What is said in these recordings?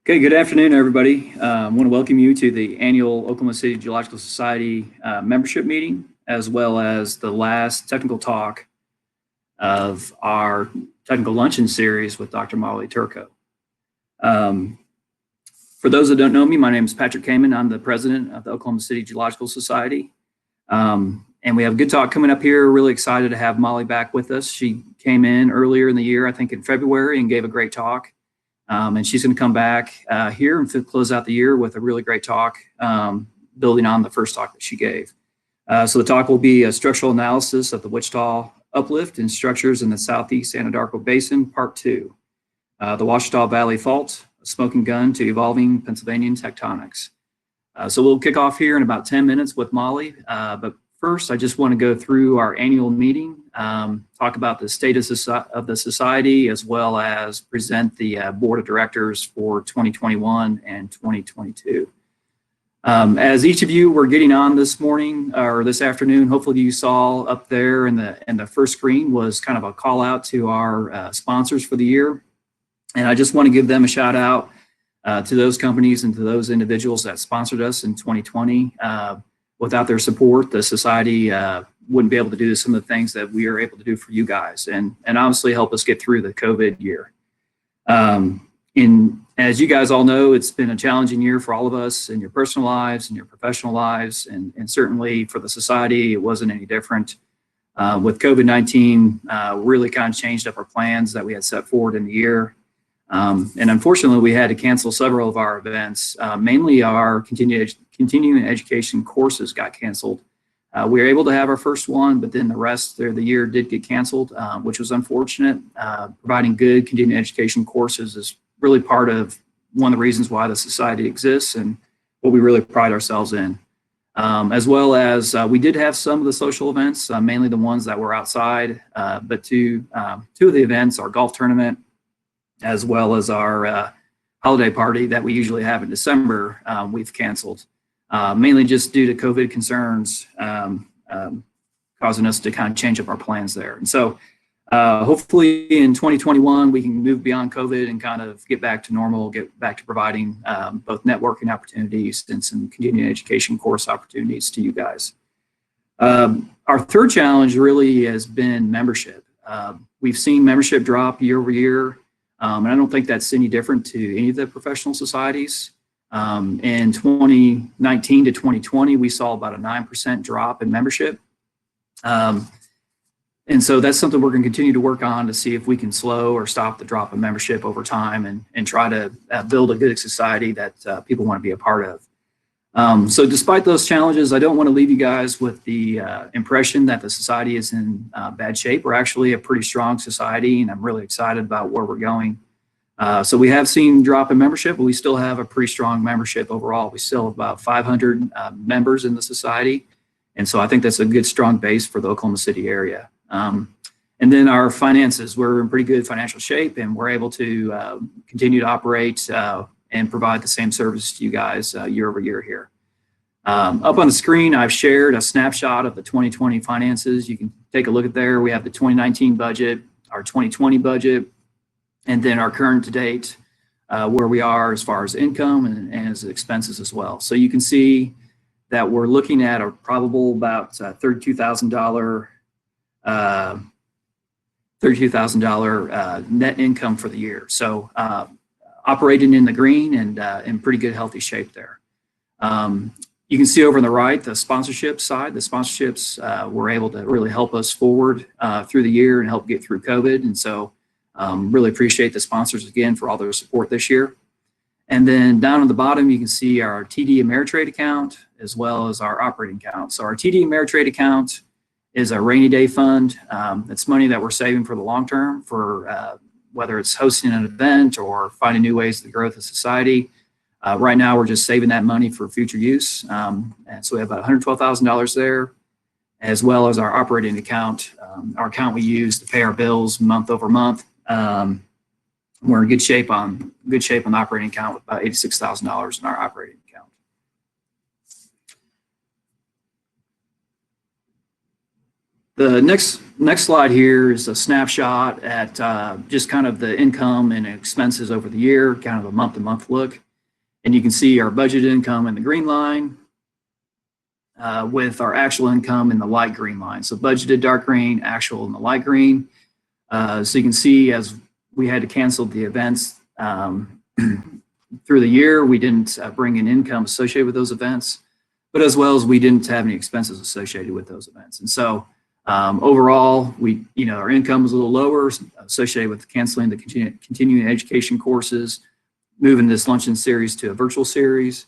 Okay, good afternoon, everybody. I want to welcome you to the annual Oklahoma City Geological Society membership meeting, as well as the last technical talk of our technical luncheon series with Dr. Molly Turko. For those that don't know me, my name is Patrick Kamen. I'm the president of the Oklahoma City Geological Society. And we have a good talk coming up here. Really excited to have Molly back with us. She came in earlier in the year, I think in February, and gave a great talk. And she's going to come back here and close out the year with a really great talk, building on the first talk that she gave. So the talk will be a structural analysis of the Wichita Uplift and structures in the Southeast Anadarko Basin, Part 2. The Washita Valley Fault, a smoking gun to evolving Pennsylvanian tectonics. So we'll kick off here in about 10 minutes with Molly. But first, I just want to go through our annual meeting, talk about the status of the society, as well as present the board of directors for 2021 and 2022. As each of you were getting on this morning or this afternoon, hopefully you saw up there in the first screen was kind of a call out to our sponsors for the year. And I just want to give them a shout out to those companies and to those individuals that sponsored us in 2020. Without their support, the society wouldn't be able to do some of the things that we are able to do for you guys, and obviously help us get through the COVID year. As you guys all know, it's been a challenging year for all of us in your personal lives and your professional lives, and certainly for the society, it wasn't any different. With COVID-19, really kind of changed up our plans that we had set forward in the year. And unfortunately, we had to cancel several of our events. Mainly our continuing education courses got canceled. We were able to have our first one, but then the rest of the year did get canceled, which was unfortunate. Providing good continuing education courses is really part of one of the reasons why the society exists and what we really pride ourselves in. As well as we did have some of the social events, mainly the ones that were outside, but two of the events, our golf tournament, as well as our holiday party that we usually have in December, we've canceled, mainly just due to COVID concerns, causing us to kind of change up our plans there. And so hopefully in 2021, we can move beyond COVID and kind of get back to normal, get back to providing both networking opportunities and some continuing education course opportunities to you guys. Our third challenge really has been membership. We've seen membership drop year over year. And I don't think that's any different to any of the professional societies. In 2019 to 2020, we saw about a 9% drop in membership. And so that's something we're going to continue to work on to see if we can slow or stop the drop in membership over time and try to build a good society that people want to be a part of. So despite those challenges, I don't want to leave you guys with the impression that the society is in bad shape. We're actually a pretty strong society, and I'm really excited about where we're going. So we have seen drop in membership, but we still have a pretty strong membership overall. We still have about 500 members in the society. And so I think that's a good, strong base for the Oklahoma City area. And then our finances, we're in pretty good financial shape, and we're able to continue to operate and provide the same service to you guys year over year here. Up on the screen, I've shared a snapshot of the 2020 finances. You can take a look at there. We have the 2019 budget, our 2020 budget, and then our current to date, where we are as far as income and as expenses as well. So you can see that we're looking at a probable about $32,000 net income for the year. So operating in the green and in pretty good, healthy shape there. You can see over on the right, the sponsorship side. The sponsorships were able to really help us forward through the year and help get through COVID. And so really appreciate the sponsors again for all their support this year. And then down on the bottom, you can see our TD Ameritrade account, as well as our operating account. So our TD Ameritrade account is a rainy day fund. It's money that we're saving for the long term for whether it's hosting an event or finding new ways to grow the society. Right now, we're just saving that money for future use. And so we have about $112,000 there, as well as our operating account, our account we use to pay our bills month over month. We're in good shape on the operating account with about $86,000 in our operating account. The next slide here is a snapshot at just kind of the income and expenses over the year, kind of a month-to-month look. And you can see our budgeted income in the green line with our actual income in the light green line. So budgeted dark green, actual in the light green. So you can see as we had to cancel the events through the year, we didn't bring in income associated with those events, but as well as we didn't have any expenses associated with those events. And so overall, our income was a little lower associated with canceling the continuing education courses, moving this luncheon series to a virtual series.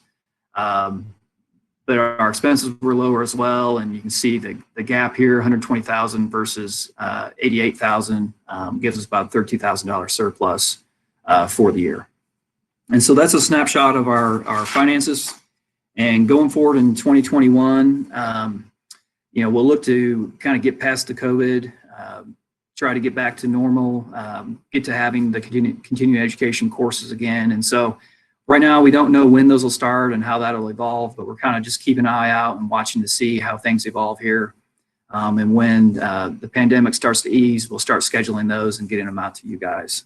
But our expenses were lower as well, and you can see the gap here, $120,000 versus $88,000, gives us about $13,000 surplus for the year. And so that's a snapshot of our finances. And going forward in 2021, we'll look to kind of get past the COVID, try to get back to normal, get to having the continuing education courses again. And so right now we don't know when those will start and how that'll evolve, but we're kind of just keeping an eye out and watching to see how things evolve here. And when the pandemic starts to ease, we'll start scheduling those and getting them out to you guys.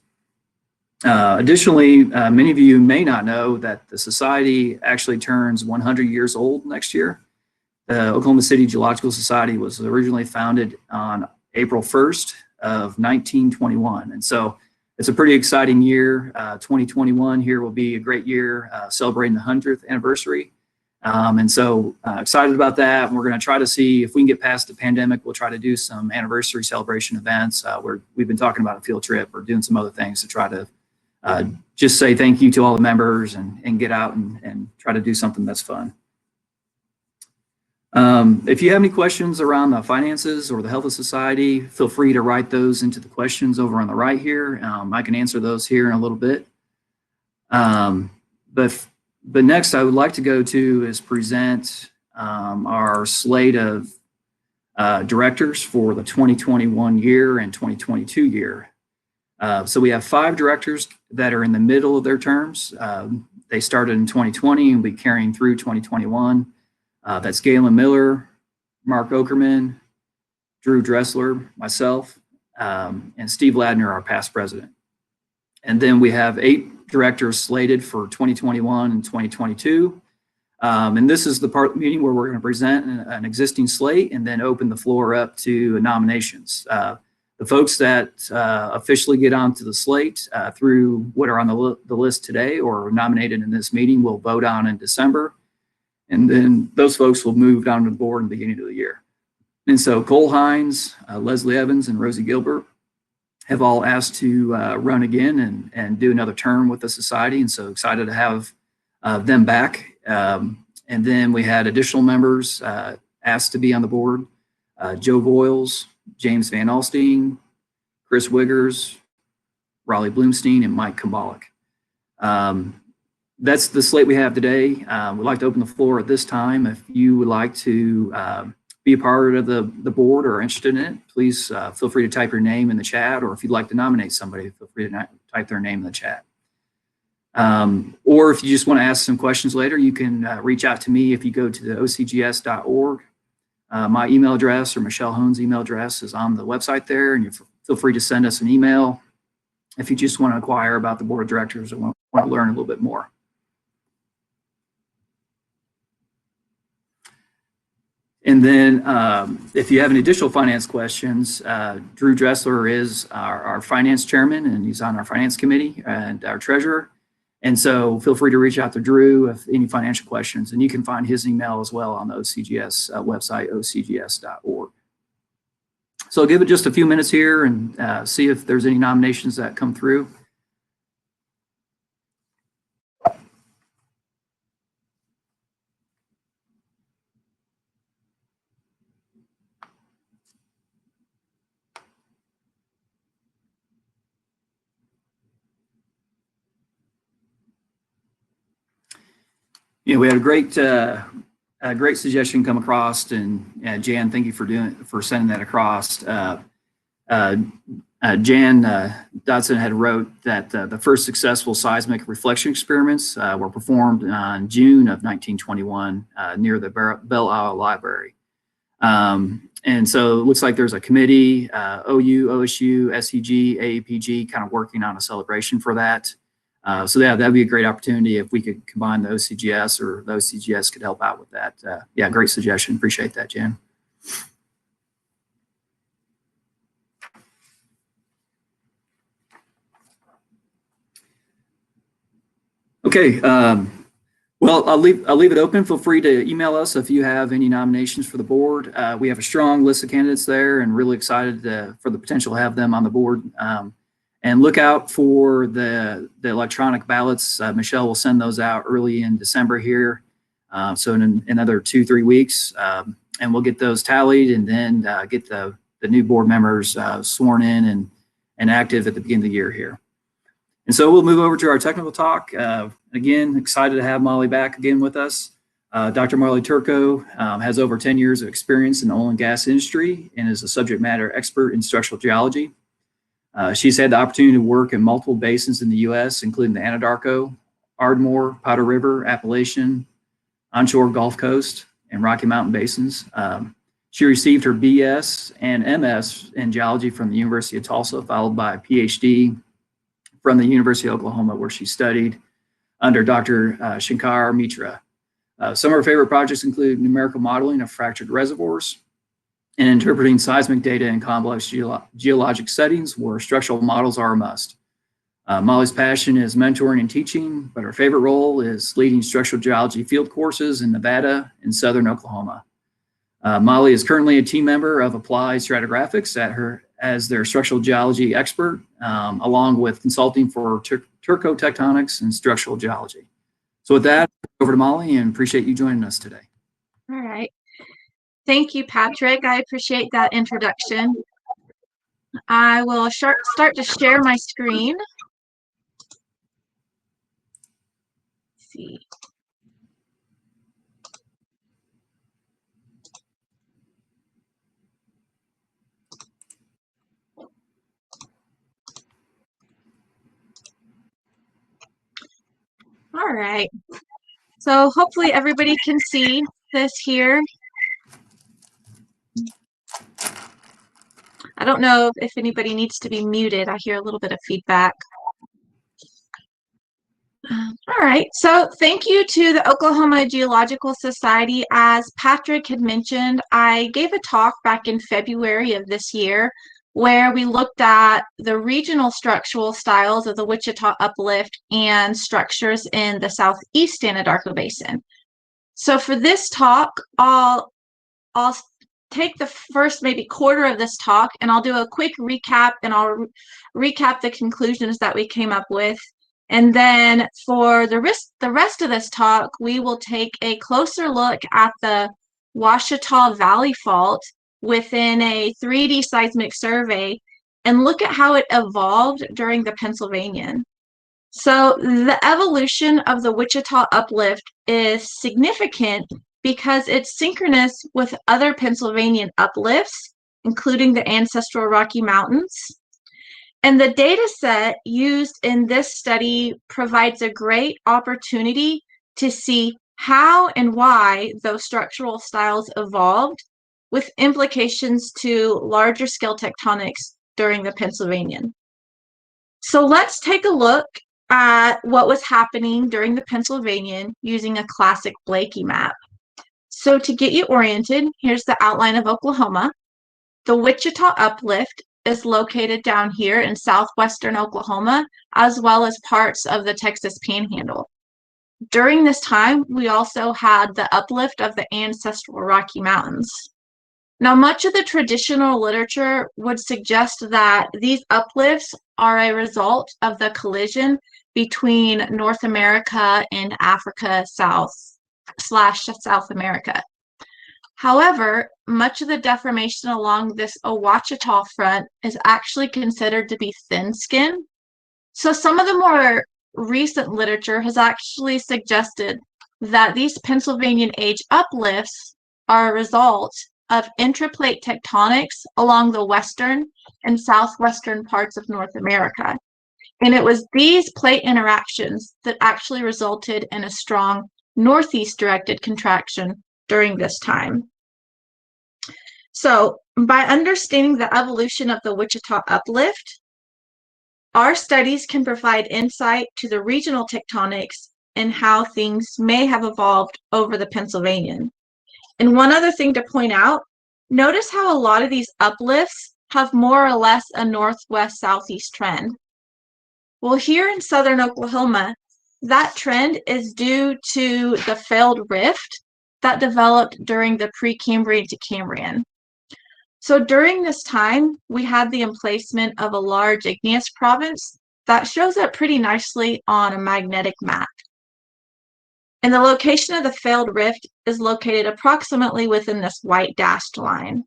Additionally, many of you may not know that the society actually turns 100 years old next year. The Oklahoma City Geological Society was originally founded on April 1st of 1921. And so it's a pretty exciting year. 2021 here will be a great year celebrating the 100th anniversary. And so excited about that. And we're going to try to see if we can get past the pandemic. We'll try to do some anniversary celebration events where we've been talking about a field trip or doing some other things to try to just say thank you to all the members and get out and try to do something that's fun. If you have any questions around the finances or the health of society, feel free to write those into the questions over on the right here. I can answer those here in a little bit. But next I would like to go to is present our slate of directors for the 2021 year and 2022 year. So we have 5 directors that are in the middle of their terms. They started in 2020 and will be carrying through 2021. That's Galen Miller, Mark Okerman, Drew Dressler, myself, and Steve Ladner, our past president. And then we have 8 directors slated for 2021 and 2022. And this is the part of the meeting where we're going to present an existing slate and then open the floor up to nominations. The folks that officially get onto the slate through what are on the list today or nominated in this meeting will vote on in December. And then those folks will move down to the board in the beginning of the year. And so Cole Hines, Leslie Evans, and Rosie Gilbert have all asked to run again and do another term with the society. And so excited to have them back. And then we had additional members asked to be on the board. Joe Voiles, James Van Alstine, Chris Wiggers, Raleigh Bloomstein, and Mike Kambalik. That's the slate we have today. We'd like to open the floor at this time. If you would like to be a part of the board or are interested in it, please feel free to type your name in the chat, or if you'd like to nominate somebody, feel free to type their name in the chat. Or if you just want to ask some questions later, you can reach out to me if you go to the ocgs.org. My email address or Michelle Hone's email address is on the website there, and you feel free to send us an email if you just want to inquire about the board of directors or want to learn a little bit more. And then if you have any additional finance questions, Drew Dressler is our finance chairman, and he's on our finance committee and our treasurer. And so feel free to reach out to Drew if any financial questions, and you can find his email as well on the OCGS website, ocgs.org. So I'll give it just a few minutes here and see if there's any nominations that come through. We had a great suggestion come across, and Jan, thank you for sending that across. Jan Dodson had wrote that the first successful seismic reflection experiments were performed in June of 1921 near the Belle Isle Library. And so it looks like there's a committee, OU, OSU, SEG, AAPG, kind of working on a celebration for that. So yeah, that'd be a great opportunity if we could combine the OCGS, or the OCGS could help out with that. Yeah, great suggestion. Appreciate that, Jen. Okay. Well, I'll leave it open. Feel free to email us if you have any nominations for the board. We have a strong list of candidates there, and really excited for the potential to have them on the board. And look out for the electronic ballots. Michelle will send those out early in December here, so in another 2-3 weeks, and we'll get those tallied, and then get the new board members sworn in and active at the beginning of the year here. And so we'll move over to our technical talk. Again, excited to have Molly back again with us. Dr. Molly Turko has over 10 years of experience in the oil and gas industry and is a subject matter expert in structural geology. She's had the opportunity to work in multiple basins in the U.S., including the Anadarko, Ardmore, Powder River, Appalachian, onshore Gulf Coast, and Rocky Mountain basins. She received her BS and MS in geology from the University of Tulsa, followed by a PhD from the University of Oklahoma, where she studied under Dr. Shankar Mitra. Some of her favorite projects include numerical modeling of fractured reservoirs and interpreting seismic data in complex geologic settings where structural models are a must. Molly's passion is mentoring and teaching, but her favorite role is leading structural geology field courses in Nevada and southern Oklahoma. Molly is currently a team member of Applied Stratigraphics as their structural geology expert, along with consulting for Turko Tectonics and structural geology. So with that, over to Molly, and appreciate you joining us today. All right. Thank you, Patrick. I appreciate that introduction. I will start to share my screen. Let's see. All right. So hopefully everybody can see this here. I don't know if anybody needs to be muted. I hear a little bit of feedback. All right, so thank you to the Oklahoma Geological Society. As Patrick had mentioned, I gave a talk back in February of this year where we looked at the regional structural styles of the Wichita Uplift and structures in the southeast Anadarko Basin. So for this talk, I'll take the first maybe quarter of this talk, and I'll do a quick recap, and I'll recap the conclusions that we came up with. And then for the rest of this talk, we will take a closer look at the Washita Valley Fault within a 3D seismic survey and look at how it evolved during the Pennsylvanian. So the evolution of the Wichita Uplift is significant because it's synchronous with other Pennsylvanian uplifts, including the ancestral Rocky Mountains. And the data set used in this study provides a great opportunity to see how and why those structural styles evolved, with implications to larger scale tectonics during the Pennsylvanian. So let's take a look at what was happening during the Pennsylvanian using a classic Blakey map. So to get you oriented, here's the outline of Oklahoma. The Wichita Uplift is located down here in southwestern Oklahoma, as well as parts of the Texas Panhandle. During this time, we also had the uplift of the ancestral Rocky Mountains. Now, much of the traditional literature would suggest that these uplifts are a result of the collision between North America and Africa South America. However, much of the deformation along this Ouachita front is actually considered to be thin skin. So some of the more recent literature has actually suggested that these Pennsylvanian age uplifts are a result of intraplate tectonics along the western and southwestern parts of North America. And it was these plate interactions that actually resulted in a strong northeast directed contraction during this time. So by understanding the evolution of the Wichita Uplift, our studies can provide insight to the regional tectonics and how things may have evolved over the Pennsylvanian. And one other thing to point out, notice how a lot of these uplifts have more or less a northwest-southeast trend. Well, here in southern Oklahoma, that trend is due to the failed rift that developed during the Precambrian to Cambrian. So during this time, we had the emplacement of a large igneous province that shows up pretty nicely on a magnetic map. And the location of the failed rift is located approximately within this white dashed line.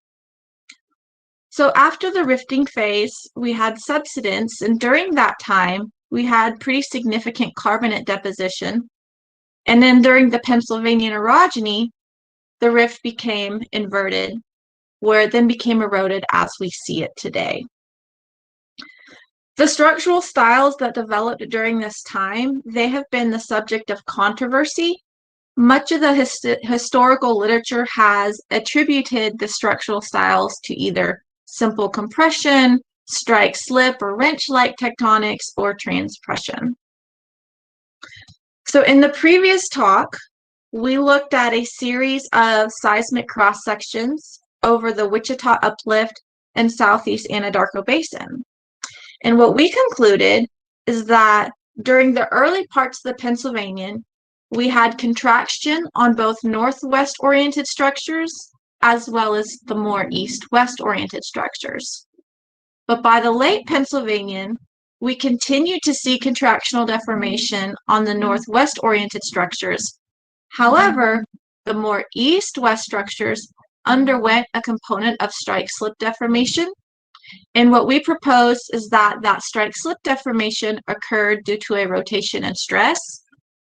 So after the rifting phase, we had subsidence, and during that time, we had pretty significant carbonate deposition. And then during the Pennsylvanian orogeny, the rift became inverted, where it then became eroded as we see it today. The structural styles that developed during this time, they have been the subject of controversy. Much of the historical literature has attributed the structural styles to either simple compression, strike slip or wrench-like tectonics, or transpression. So in the previous talk, we looked at a series of seismic cross-sections over the Wichita Uplift and Southeast Anadarko Basin. And what we concluded is that during the early parts of the Pennsylvanian, we had contraction on both northwest-oriented structures as well as the more east-west-oriented structures. But by the late Pennsylvanian, we continued to see contractional deformation on the northwest-oriented structures. However, the more east-west structures underwent a component of strike-slip deformation. And what we propose is that that strike-slip deformation occurred due to a rotation and stress,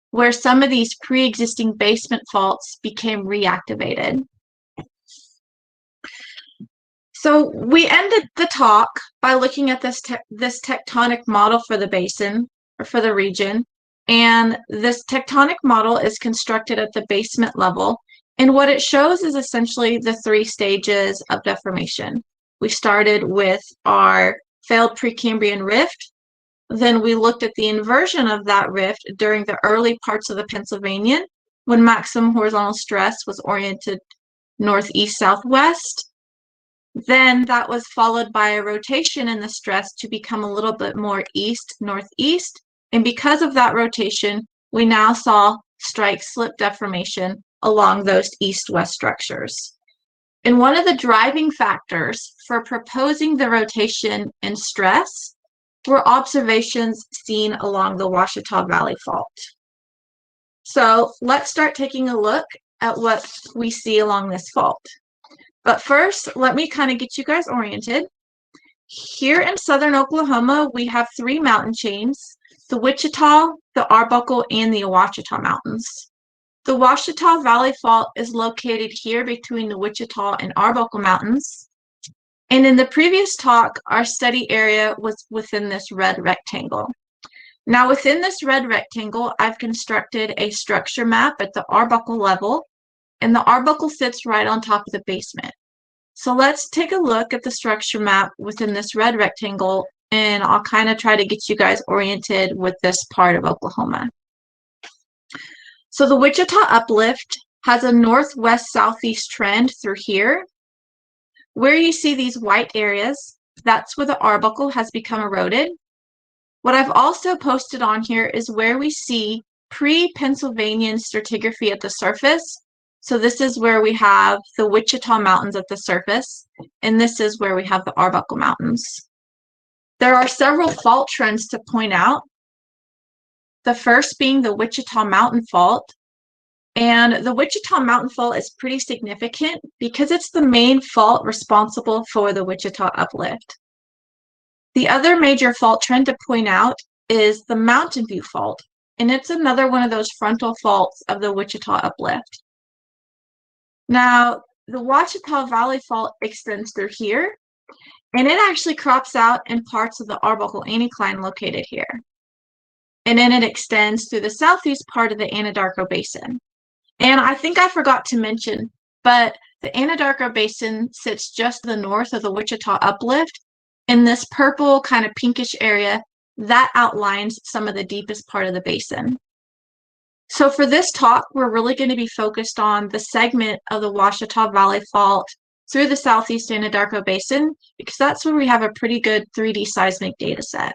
where some of these pre-existing basement faults became reactivated. So we ended the talk by looking at this tectonic model for the basin, or for the region. And this tectonic model is constructed at the basement level. And what it shows is essentially the three stages of deformation. We started with our failed Precambrian rift. Then we looked at the inversion of that rift during the early parts of the Pennsylvanian, when maximum horizontal stress was oriented northeast-southwest. Then that was followed by a rotation in the stress to become a little bit more east-northeast. And because of that rotation, we now saw strike-slip deformation along those east-west structures. And one of the driving factors for proposing the rotation and stress were observations seen along the Washita Valley Fault. So let's start taking a look at what we see along this fault. But first, let me kind of get you guys oriented. Here in southern Oklahoma, we have three mountain chains: the Wichita, the Arbuckle, and the Washita Mountains. The Washita Valley Fault is located here between the Wichita and Arbuckle Mountains. And in the previous talk, our study area was within this red rectangle. Now within this red rectangle, I've constructed a structure map at the Arbuckle level, and the Arbuckle sits right on top of the basement. So let's take a look at the structure map within this red rectangle, and I'll kind of try to get you guys oriented with this part of Oklahoma. So the Wichita Uplift has a northwest-southeast trend through here. Where you see these white areas, that's where the Arbuckle has become eroded. What I've also posted on here is where we see pre-Pennsylvanian stratigraphy at the surface. So this is where we have the Wichita Mountains at the surface, and this is where we have the Arbuckle Mountains. There are several fault trends to point out. The first being the Wichita Mountain Fault. And the Wichita Mountain Fault is pretty significant because it's the main fault responsible for the Wichita Uplift. The other major fault trend to point out is the Mountain View Fault, and it's another one of those frontal faults of the Wichita Uplift. Now, the Washita Valley Fault extends through here, and it actually crops out in parts of the Arbuckle anticline located here. And then it extends through the southeast part of the Anadarko Basin. And I think I forgot to mention, but The Anadarko Basin sits just to the north of the Wichita Uplift. In this purple kind of pinkish area, that outlines some of the deepest part of the basin. So for this talk, we're really going to be focused on the segment of the Washita Valley Fault through the Southeast Anadarko Basin, because that's where we have a pretty good 3D seismic data set.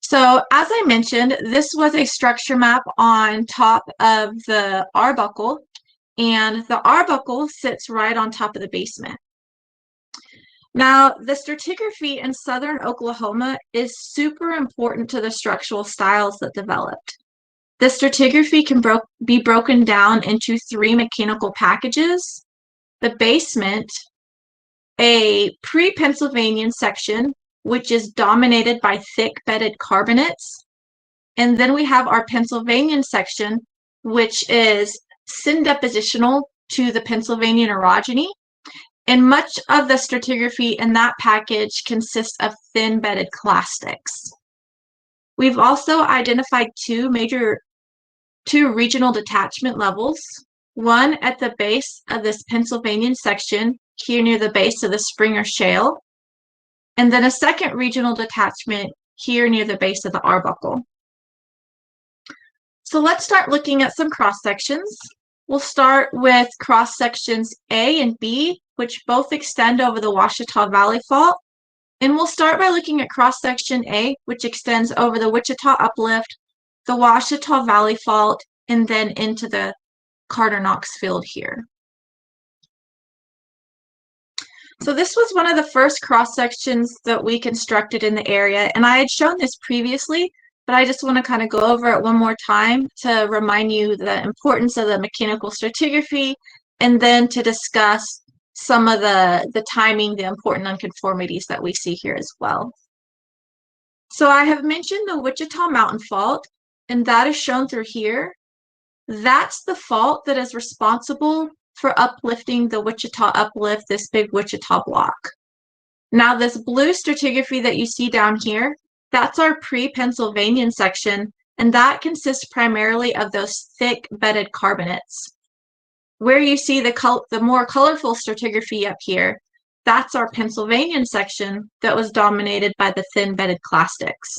So as I mentioned, this was a structure map on top of the Arbuckle, and the Arbuckle sits right on top of the basement. Now, the stratigraphy in southern Oklahoma is super important to the structural styles that developed. The stratigraphy can be broken down into 3 mechanical packages: the basement, a pre-Pennsylvanian section, which is dominated by thick bedded carbonates, and then we have our Pennsylvanian section, which is syndepositional to the Pennsylvanian orogeny, and much of the stratigraphy in that package consists of thin bedded clastics. We've also identified two regional detachment levels, one at the base of this Pennsylvanian section here near the base of the Springer Shale, and then a second regional detachment here near the base of the Arbuckle. So let's start looking at some cross sections. We'll start with cross sections A and B, which both extend over the Washita Valley Fault. And we'll start by looking at cross section A, which extends over the Wichita Uplift, the Washita Valley Fault, and then into the Carter-Knox field here. So this was one of the first cross sections that we constructed in the area, and I had shown this previously, but I just want to kind of go over it one more time to remind you the importance of the mechanical stratigraphy, and then to discuss some of the timing, the important unconformities that we see here as well. So I have mentioned the Wichita Mountain Fault, and that is shown through here. That's the fault that is responsible for uplifting the Wichita Uplift, this big Wichita block. Now this blue stratigraphy that you see down here, that's our pre-Pennsylvanian section, and that consists primarily of those thick bedded carbonates. Where you see the more colorful stratigraphy up here, that's our Pennsylvanian section that was dominated by the thin bedded clastics.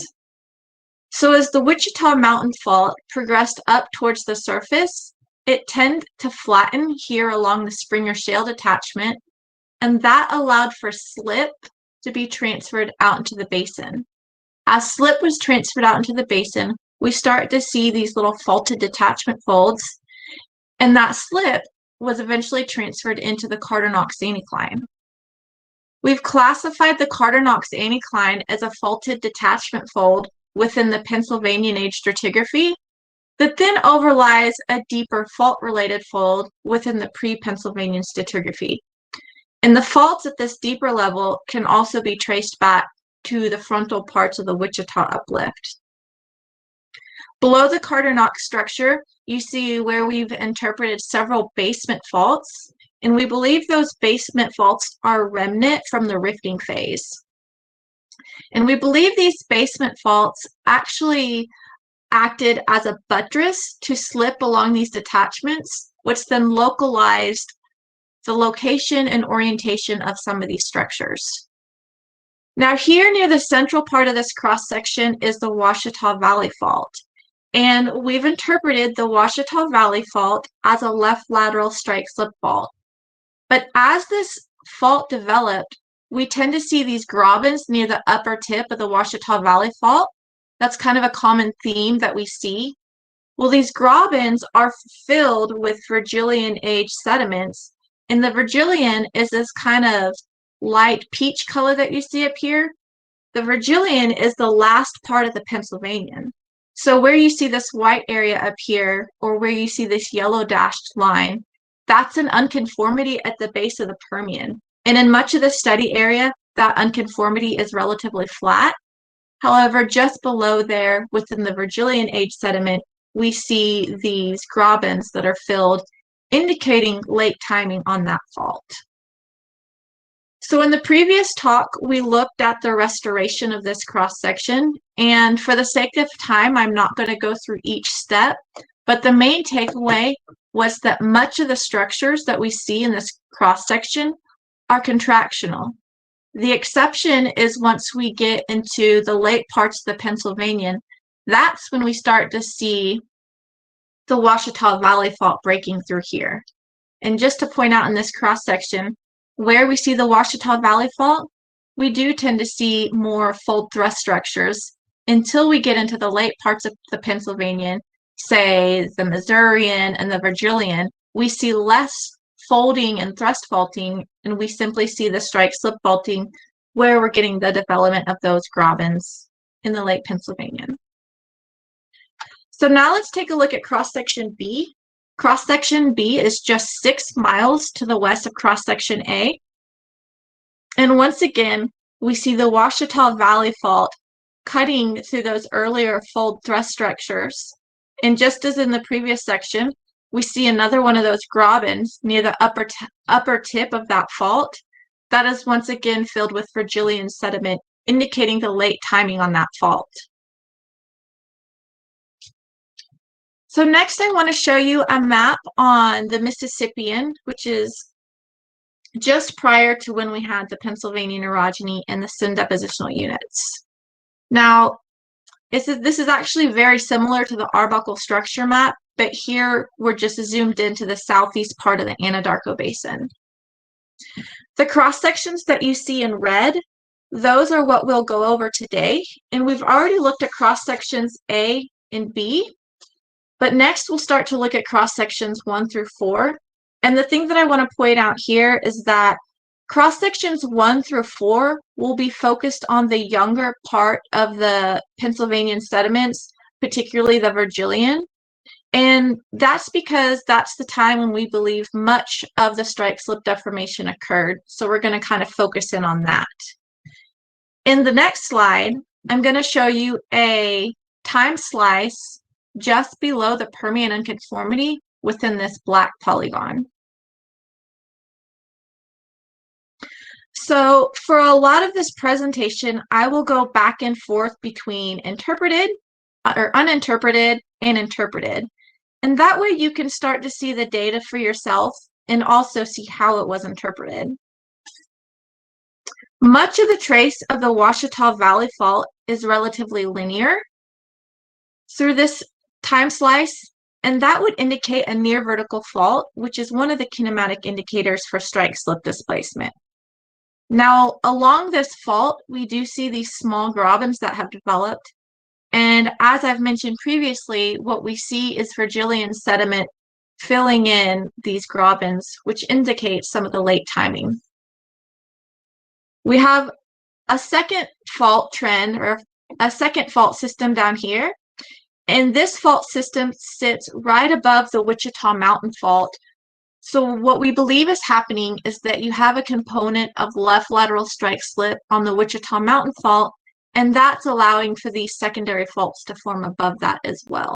So as the Wichita Mountain Fault progressed up towards the surface, it tended to flatten here along the Springer Shale detachment, and that allowed for slip to be transferred out into the basin. As slip was transferred out into the basin, we start to see these little faulted detachment folds, and that slip was eventually transferred into the Carter-Knox anticline. We've classified the Carter-Knox anticline as a faulted detachment fold within the Pennsylvanian age stratigraphy that then overlies a deeper fault-related fold within the pre-Pennsylvanian stratigraphy. And the faults at this deeper level can also be traced back to the frontal parts of the Wichita Uplift. Below the Carter-Knox structure, you see where we've interpreted several basement faults, and we believe those basement faults are remnant from the rifting phase. And we believe these basement faults actually acted as a buttress to slip along these detachments, which then localized the location and orientation of some of these structures. Now here near the central part of this cross-section is the Washita Valley Fault. And we've interpreted the Washita Valley Fault as a left-lateral strike-slip fault. But as this fault developed, we tend to see these grabens near the upper tip of the Washita Valley Fault. That's kind of a common theme that we see. Well, these grabens are filled with Virgilian age sediments, and the Virgilian is this kind of light peach color that you see up here. The Virgilian is the last part of the Pennsylvanian. So where you see this white area up here, or where you see this yellow dashed line, that's an unconformity at the base of the Permian. And in much of the study area, that unconformity is relatively flat. However, just below there, within the Virgilian age sediment, we see these grabens that are filled, indicating late timing on that fault. So in the previous talk, we looked at the restoration of this cross-section, and for the sake of time, I'm not going to go through each step, But the main takeaway was that much of the structures that we see in this cross-section are contractional. The exception is once we get into the late parts of the Pennsylvanian, that's when we start to see the Washita Valley Fault breaking through here. And just to point out in this cross-section, where we see the Washita Valley Fault, we do tend to see more fold thrust structures until we get into the late parts of the Pennsylvanian, say the Missourian and the Virgilian, we see less folding and thrust faulting, and we simply see the strike slip faulting where we're getting the development of those grabens in the Late Pennsylvanian. So now let's take a look at cross-section B. Cross-section B is just 6 miles to the west of cross-section A. And once again, we see the Washita Valley Fault cutting through those earlier fold thrust structures. And just as in the previous section, we see another one of those grabens near the upper tip of that fault. That is once again filled with Virgilian sediment, indicating the late timing on that fault. So next I want to show you a map on the Mississippian, which is just prior to when we had the Pennsylvanian orogeny and the syn depositional units. Now, this is actually very similar to the Arbuckle structure map, but here we're just zoomed into the southeast part of the Anadarko Basin. The cross sections that you see in red, those are what we'll go over today, and we've already looked at cross sections A and B. But next, we'll start to look at cross sections 1 through 4. And the thing that I want to point out here is that cross sections 1 through 4 will be focused on the younger part of the Pennsylvanian sediments, particularly the Virgilian. And that's because that's the time when we believe much of the strike slip deformation occurred. So we're going to kind of focus in on that. In the next slide, I'm going to show you a time slice just below the Permian unconformity within this black polygon. So for a lot of this presentation, I will go back and forth between interpreted or uninterpreted and interpreted. And that way you can start to see the data for yourself and also see how it was interpreted. Much of the trace of the Washita Valley Fault is relatively linear through this time slice, and that would indicate a near vertical fault, which is one of the kinematic indicators for strike slip displacement. Now, along this fault, we do see these small grabens that have developed, and as I've mentioned previously, what we see is Virgilian sediment filling in these grabens, which indicates some of the late timing. We have a second fault trend, or a second fault system down here. And this fault system sits right above the Wichita Mountain Fault. So what we believe is happening is that you have a component of left lateral strike slip on the Wichita Mountain Fault, and that's allowing for these secondary faults to form above that as well.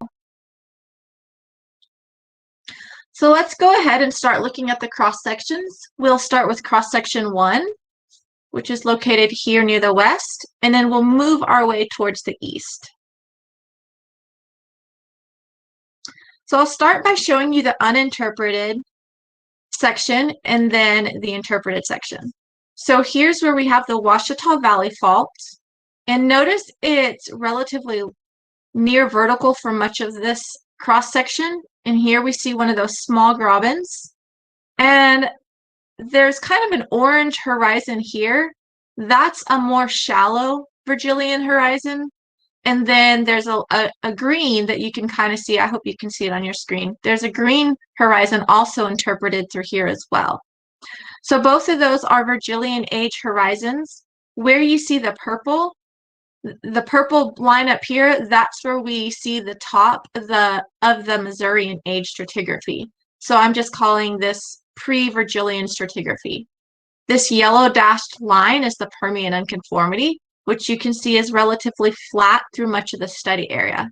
So let's go ahead and start looking at the cross sections. We'll start with cross section 1, which is located here near the west, and then we'll move our way towards the east. So I'll start by showing you the uninterpreted section and then the interpreted section. So here's where we have the Washita Valley Fault. And notice it's relatively near vertical for much of this cross section. And here we see one of those small grabens. And there's kind of an orange horizon here. That's a more shallow Virgilian horizon. And then there's a green that you can kind of see. I hope you can see it on your screen. There's a green horizon also interpreted through here as well. So both of those are Virgilian age horizons. Where you see the purple line up here, that's where we see the top of the Missourian age stratigraphy. So I'm just calling this pre-Virgilian stratigraphy. This yellow dashed line is the Permian unconformity, which you can see is relatively flat through much of the study area.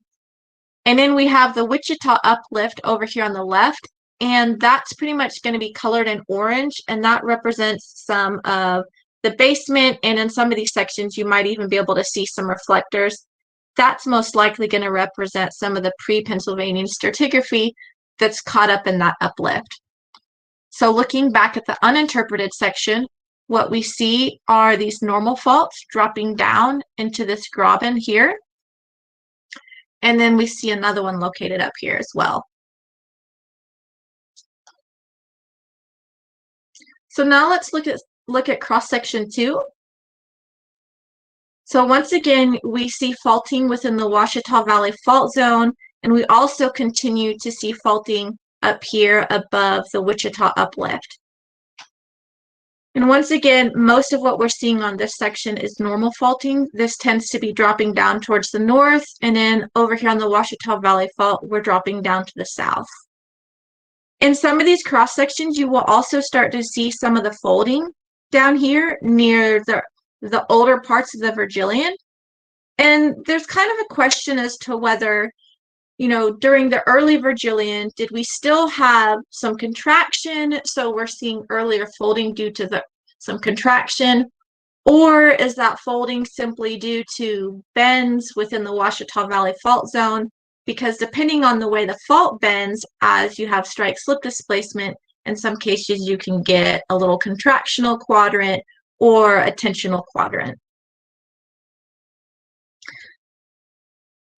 And then we have the Wichita Uplift over here on the left, and that's pretty much going to be colored in orange, and that represents some of the basement, and in some of these sections you might even be able to see some reflectors. that's most likely going to represent some of the pre-Pennsylvanian stratigraphy that's caught up in that uplift. So looking back at the uninterpreted section, what we see are these normal faults dropping down into this graben here. And then we see another one located up here as well. So now let's look at cross-section 2. So once again, we see faulting within the Washita Valley Fault zone, and we also continue to see faulting up here above the Wichita Uplift. And once again, most of what we're seeing on this section is normal faulting. This tends to be dropping down towards the north, and then over here on the Washita Valley Fault, we're dropping down to the south. In some of these cross sections, you will also start to see some of the folding down here near the older parts of the Virgilian. And there's kind of a question as to whether, during the early Virgilian, did we still have some contraction? So we're seeing earlier folding due to some contraction, or is that folding simply due to bends within the Washita Valley Fault zone? Because depending on the way the fault bends, as you have strike slip displacement, in some cases you can get a little contractional quadrant or a tensional quadrant.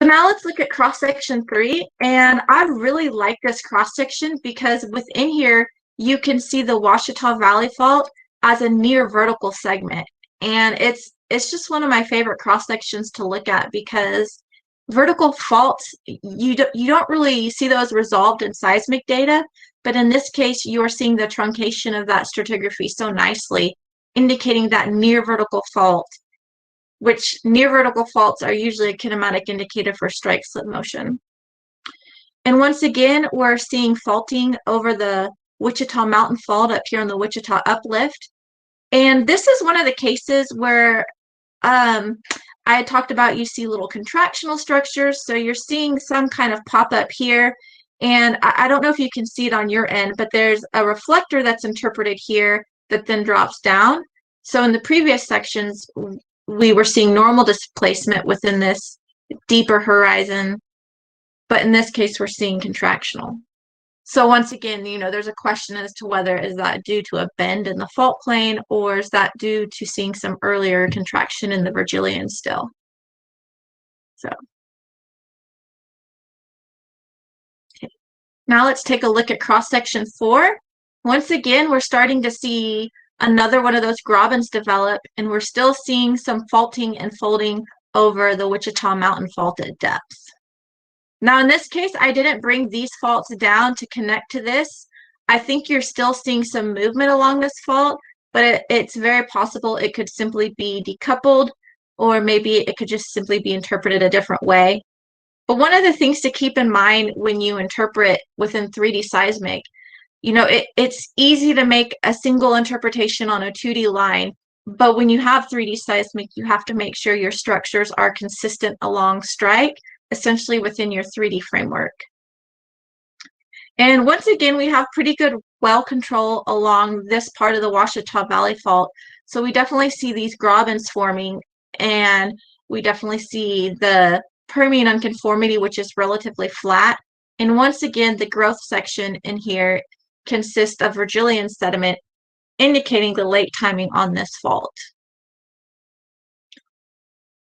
So now let's look at cross-section 3, and I really like this cross-section because within here you can see the Washita Valley Fault as a near vertical segment, and it's just one of my favorite cross-sections to look at because vertical faults, you don't really see those resolved in seismic data, but in this case you are seeing the truncation of that stratigraphy so nicely, indicating that near vertical fault, which near vertical faults are usually a kinematic indicator for strike slip motion. And once again, we're seeing faulting over the Wichita Mountain Fault up here on the Wichita Uplift. And this is one of the cases where I talked about you see little contractional structures. So you're seeing some kind of pop up here. And I don't know if you can see it on your end, but there's a reflector that's interpreted here that then drops down. So in the previous sections, we were seeing normal displacement within this deeper horizon, but in this case, we're seeing contractional. So once again, there's a question as to whether is that due to a bend in the fault plane, or is that due to seeing some earlier contraction in the Virgilian still. So okay. Now let's take a look at cross-section 4. Once again, we're starting to see another one of those grabens develop, and we're still seeing some faulting and folding over the Wichita Mountain Fault at depth. Now, in this case, I didn't bring these faults down to connect to this. I think you're still seeing some movement along this fault, but it's very possible it could simply be decoupled, or maybe it could just simply be interpreted a different way. But one of the things to keep in mind when you interpret within 3D seismic, it's easy to make a single interpretation on a 2D line, but when you have 3D seismic, you have to make sure your structures are consistent along strike, essentially within your 3D framework. And once again, we have pretty good well control along this part of the Washita Valley Fault. So we definitely see these grabens forming, and we definitely see the Permian unconformity, which is relatively flat. And once again, the growth section in here consists of Virgilian sediment, indicating the late timing on this fault.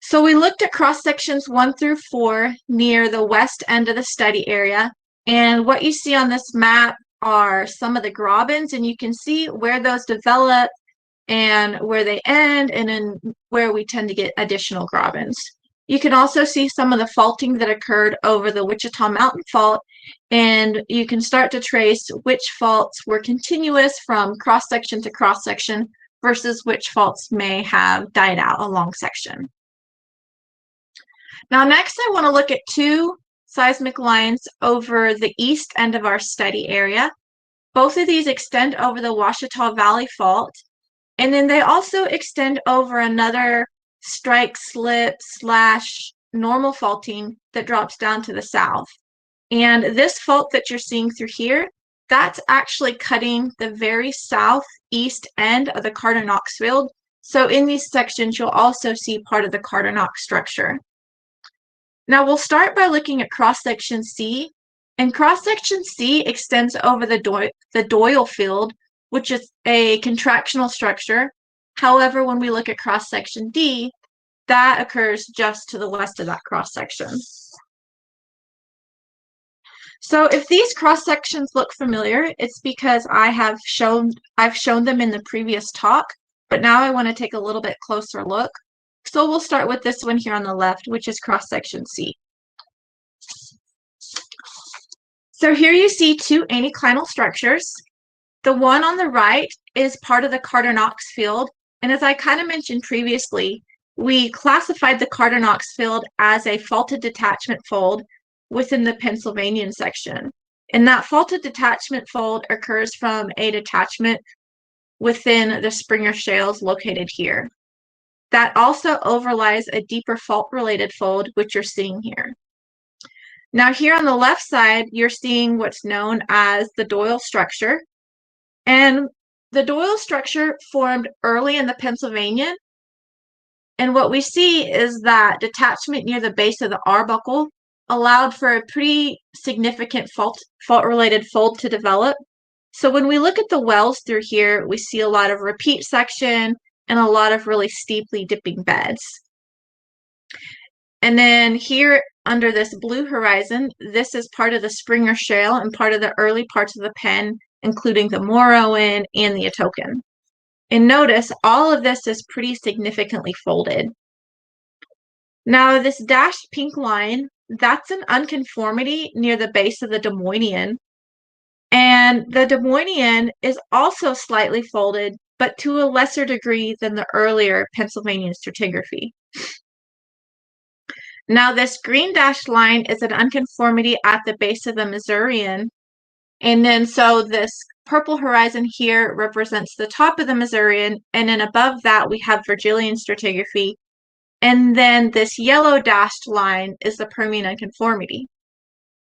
So we looked at cross sections 1 through 4 near the west end of the study area. And what you see on this map are some of the grabens, and you can see where those develop and where they end, and then where we tend to get additional grabens. You can also see some of the faulting that occurred over the Wichita Mountain Fault, and you can start to trace which faults were continuous from cross-section to cross-section versus which faults may have died out along section. Now next I want to look at 2 seismic lines over the east end of our study area. Both of these extend over the Washita Valley Fault, and then they also extend over another strike slip / normal faulting that drops down to the south. And this fault that you're seeing through here, that's actually cutting the very southeast end of the Carter-Knox field. So in these sections, you'll also see part of the Carter-Knox structure. Now we'll start by looking at cross-section C, and cross-section C extends over the Doyle field, which is a contractional structure. However, when we look at cross-section D, that occurs just to the west of that cross-section. So if these cross-sections look familiar, it's because I've shown them in the previous talk, but now I want to take a little bit closer look. So we'll start with this one here on the left, which is cross-section C. So here you see two anticlinal structures. The one on the right is part of the Carter-Knox field, and as I kind of mentioned previously, we classified the Carter-Knox field as a faulted detachment fold within the Pennsylvanian section. And that faulted detachment fold occurs from a detachment within the Springer Shales located here. That also overlies a deeper fault-related fold, which you're seeing here. Now here on the left side, you're seeing what's known as the Doyle structure. And the Doyle structure formed early in the Pennsylvanian. And what we see is that detachment near the base of the Arbuckle allowed for a pretty significant fault-related fold to develop. So when we look at the wells through here, we see a lot of repeat section and a lot of really steeply dipping beds. And then here under this blue horizon, this is part of the Springer Shale and part of the early parts of the Penn, including the Morrowan and the Atoken. And notice all of this is pretty significantly folded. Now this dashed pink line, that's an unconformity near the base of the Des Moinesian. And the Des Moinesian is also slightly folded, but to a lesser degree than the earlier Pennsylvanian stratigraphy. Now this green dashed line is an unconformity at the base of the Missourian. And then so this purple horizon here represents the top of the Missourian, and then above that we have Virgilian stratigraphy. And then this yellow dashed line is the Permian unconformity.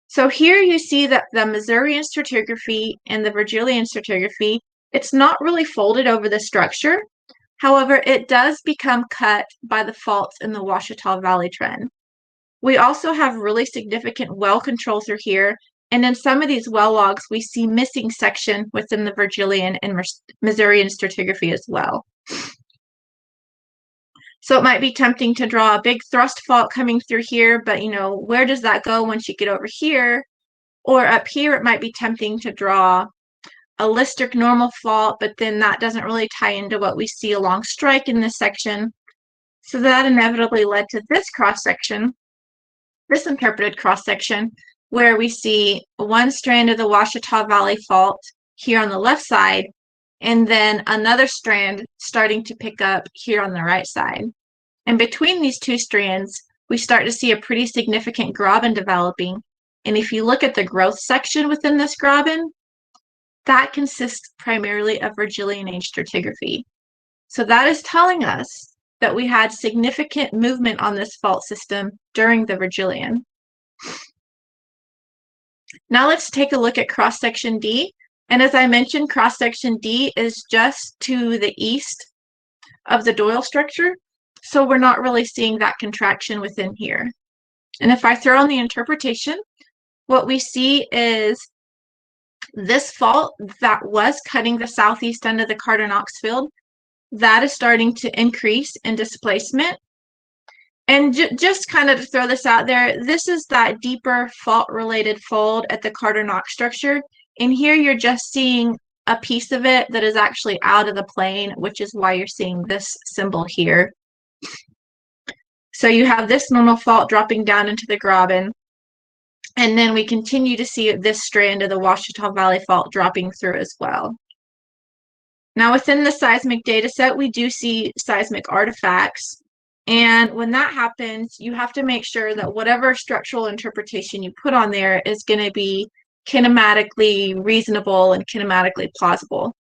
So here you see that the Missourian stratigraphy and the Virgilian stratigraphy, it's not really folded over the structure. However, it does become cut by the faults in the Washita Valley trend. We also have really significant well control through here, and in some of these well logs, we see missing section within the Virgilian and Missourian stratigraphy as well. So it might be tempting to draw a big thrust fault coming through here, but where does that go once you get over here? Or up here, it might be tempting to draw a listric normal fault, but then that doesn't really tie into what we see along strike in this section. So that inevitably led to this cross-section, this interpreted cross-section, where we see one strand of the Washita Valley Fault here on the left side, and then another strand starting to pick up here on the right side. And between these two strands, we start to see a pretty significant graben developing. And if you look at the growth section within this graben, that consists primarily of Virgilian age stratigraphy. So that is telling us that we had significant movement on this fault system during the Virgilian. Now let's take a look at cross-section D. And as I mentioned, cross-section D is just to the east of the Doyle structure. So we're not really seeing that contraction within here. And if I throw in the interpretation, what we see is this fault that was cutting the southeast end of the Carter-Knox field, that is starting to increase in displacement. And just kind of to throw this out there, this is that deeper fault-related fold at the Carter-Knox structure. And here you're just seeing a piece of it that is actually out of the plane, which is why you're seeing this symbol here. So you have this normal fault dropping down into the graben. And then we continue to see this strand of the Washita Valley Fault dropping through as well. Now within the seismic data set, we do see seismic artifacts. And when that happens, you have to make sure that whatever structural interpretation you put on there is going to be kinematically reasonable and kinematically plausible.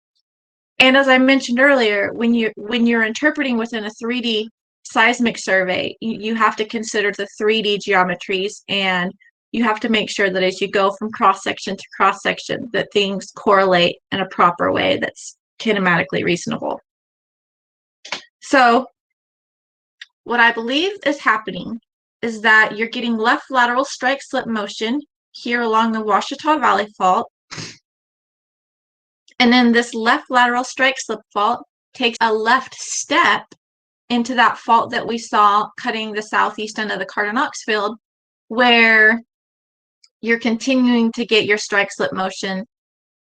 And as I mentioned earlier, when you're interpreting within a 3D seismic survey, you have to consider the 3D geometries, and you have to make sure that as you go from cross-section to cross-section, that things correlate in a proper way that's kinematically reasonable. So what I believe is happening is that you're getting left lateral strike slip motion here along the Washita Valley Fault. And then this left lateral strike slip fault takes a left step into that fault that we saw cutting the southeast end of the Carter-Knox field, where you're continuing to get your strike slip motion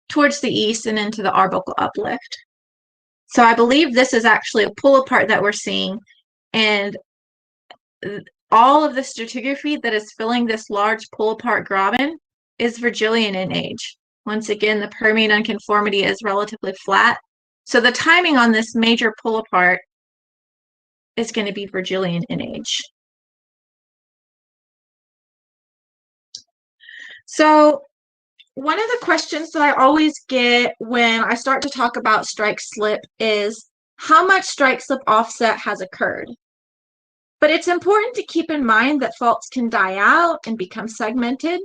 towards the east and into the Arbuckle Uplift. So I believe this is actually a pull apart that we're seeing, and all of the stratigraphy that is filling this large pull apart graben is Virgilian in age. Once again, the Permian unconformity is relatively flat. So the timing on this major pull apart is going to be Virgilian in age. So one of the questions that I always get when I start to talk about strike slip is how much strike slip offset has occurred. But it's important to keep in mind that faults can die out and become segmented.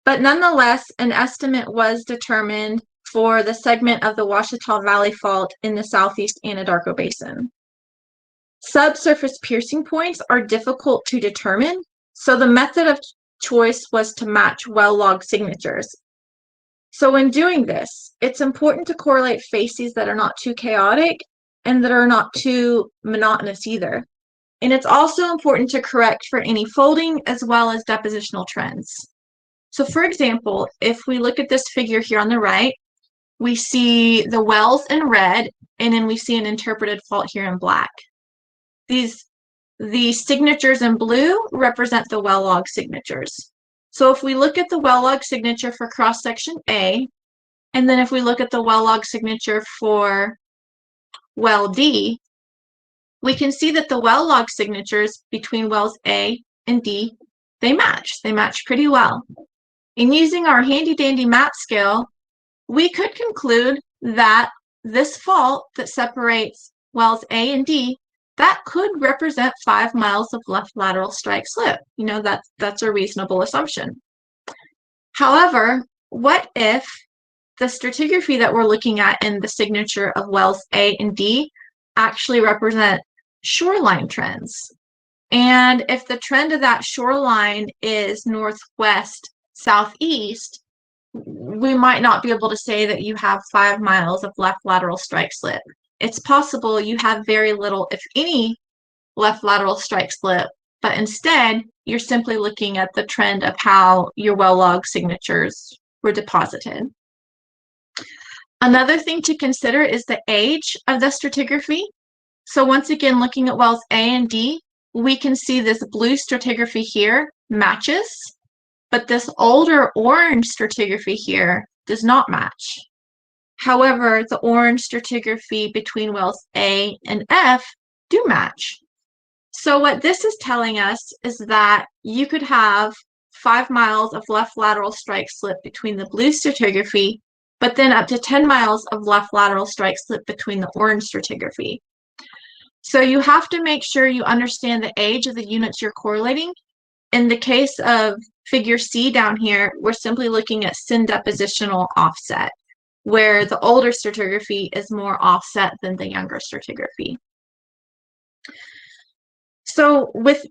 But nonetheless, an estimate was determined for the segment of the Washita Valley Fault in the southeast Anadarko Basin. Subsurface piercing points are difficult to determine, so the method of choice was to match well log signatures. So when doing this, it's important to correlate facies that are not too chaotic and that are not too monotonous either. And it's also important to correct for any folding as well as depositional trends. So for example, if we look at this figure here on the right, we see the wells in red, and then we see an interpreted fault here in black. The signatures in blue represent the well log signatures. So if we look at the well log signature for cross section A, and then if we look at the well log signature for well D, we can see that the well log signatures between wells A and D, they match. They match pretty well. In using our handy dandy map scale, we could conclude that this fault that separates wells A and D, that could represent 5 miles of left lateral strike slip. You know, that's a reasonable assumption. However, what if the stratigraphy that we're looking at in the signature of wells A and D actually represent shoreline trends? And if the trend of that shoreline is northwest, southeast, we might not be able to say that you have 5 miles of left lateral strike slip. It's possible you have very little, if any, left lateral strike slip, but instead you're simply looking at the trend of how your well log signatures were deposited. Another thing to consider is the age of the stratigraphy. So once again, looking at wells A and D, we can see this blue stratigraphy here matches, but this older orange stratigraphy here does not match. However, the orange stratigraphy between wells A and F do match. So what this is telling us is that you could have 5 miles of left lateral strike slip between the blue stratigraphy, but then up to 10 miles of left lateral strike slip between the orange stratigraphy. So you have to make sure you understand the age of the units you're correlating. In the case of figure C down here, we're simply looking at syndepositional offset, where the older stratigraphy is more offset than the younger stratigraphy. So with